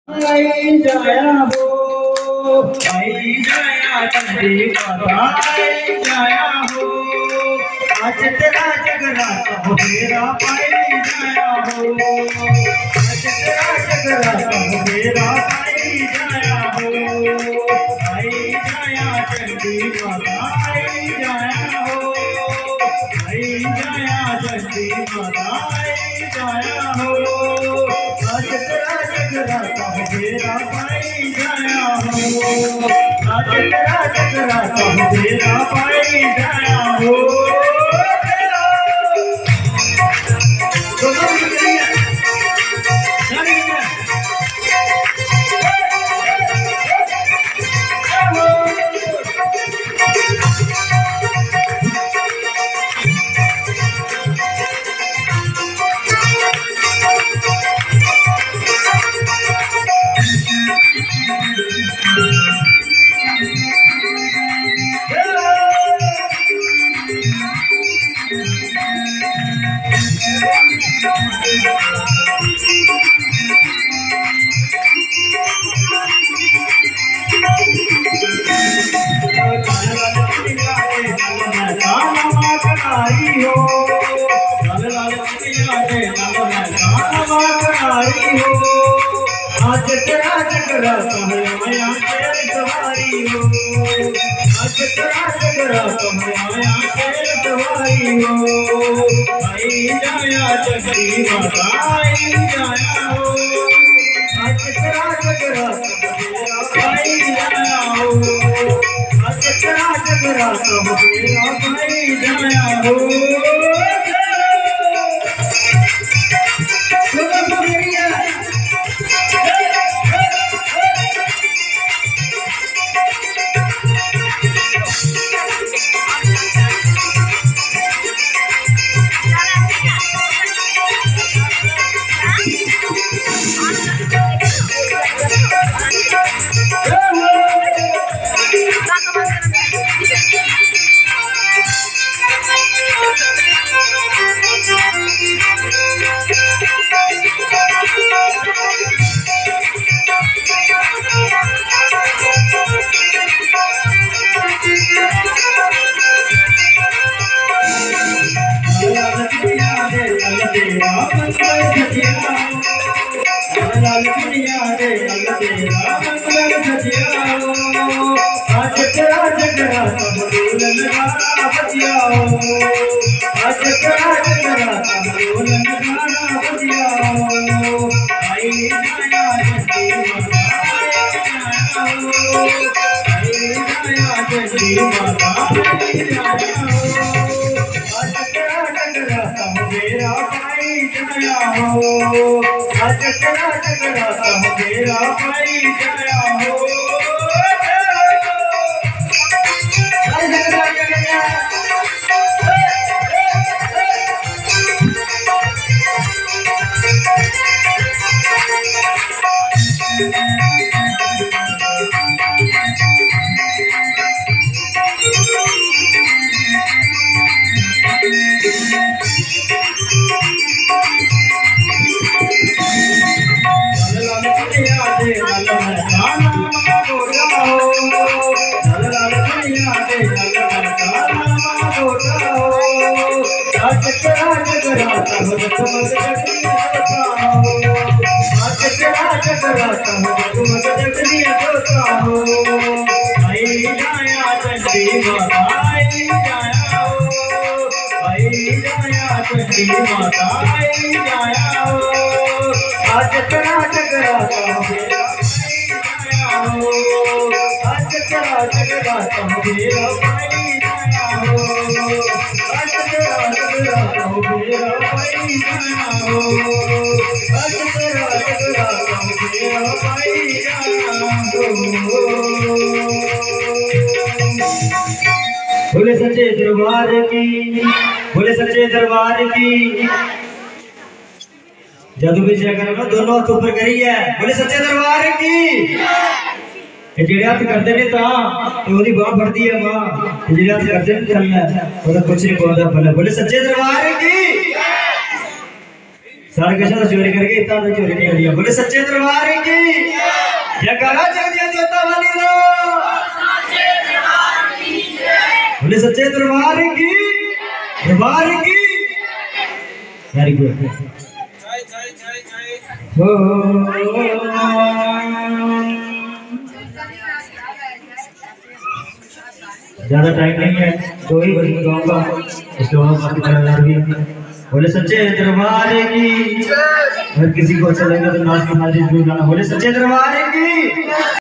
आई जाया हो, आई जाया चंडी माता आई जाया हो। आज तेरा जगराता हो मेरा पाई जाया हो, आज तेरा जगराता हो मेरा पाई जाया हो। आई जाया चंडी माता आई जाया हो, आई जाया चंडी माता आई जाया हो। आज तेरा जगराता हो मेरा पाई जाया हो, आज तेरा जगराता हो मेरा पाई जाया हो। आज तेरा जगराता है माया तेरी सवारी हो, आज तेरा जगराता है माया तेरी सवारी हो। आई जाया चंडी माता आई जाया हो, आज तेरा जगराता मेरा पाई जाया हो, आज तेरा जगराता मेरा पाई जाया हो। आज तेरा जगराता बोलन गाना बजियाओ, आज तेरा जगराता बोलन गाना बजियाओ। आई जाया चंडी माता आई जाया हो, आई जाया चंडी माता आई जाया हो। आज तेरा जगराता मेरा पाई जाया हो, आज तेरा जगराता मेरा पाई जाया हो। आज तेरा जगराता हो जगमग जगदिया होता हो, आज तेरा जगराता हो जगमग जगदिया होता हो। आई जाया चंडी माता आई जाया हो, आई जाया चंडी माता आई जाया हो। आज तेरा जगराता मेरा पाई जाया हो, आज तेरा जगराता मेरा पाई जाया हो, आज तेरा जगराता मेरा पाई जाया हो, आज तेरा जगराता मेरा पाई जाया हो। बोले सच्चे दरबार की, बोले सच्चे दरबार की। जदू भी जय करो दोनों हाथ ऊपर करिए, बोले सच्चे दरबार की। जेड़े हथ करते ने ओदी बाह फड़दी है मां, जेड़े हथ करते ने चलना ओदा कुछ नहीं पौंदा भले। बोले सच्चे दरबार की। सारे किसी चोरी करके इतना चोरी नहीं करी। बोले सच्चे दरबार की। जयकारा जगदिया देवता वाली रो, बोले सच्चे दरबार की, दरबार की। Very good. ज्यादा टाइम नहीं है, 2 ही भजन गाऊंगा, उसके बाद बाकी बड़ा भी। बोले सच्चे दरबार की, अगर किसी को अच्छा लगेगा तो नाच के हाजिर जरूर गाना। बोले सच्चे दरबार की।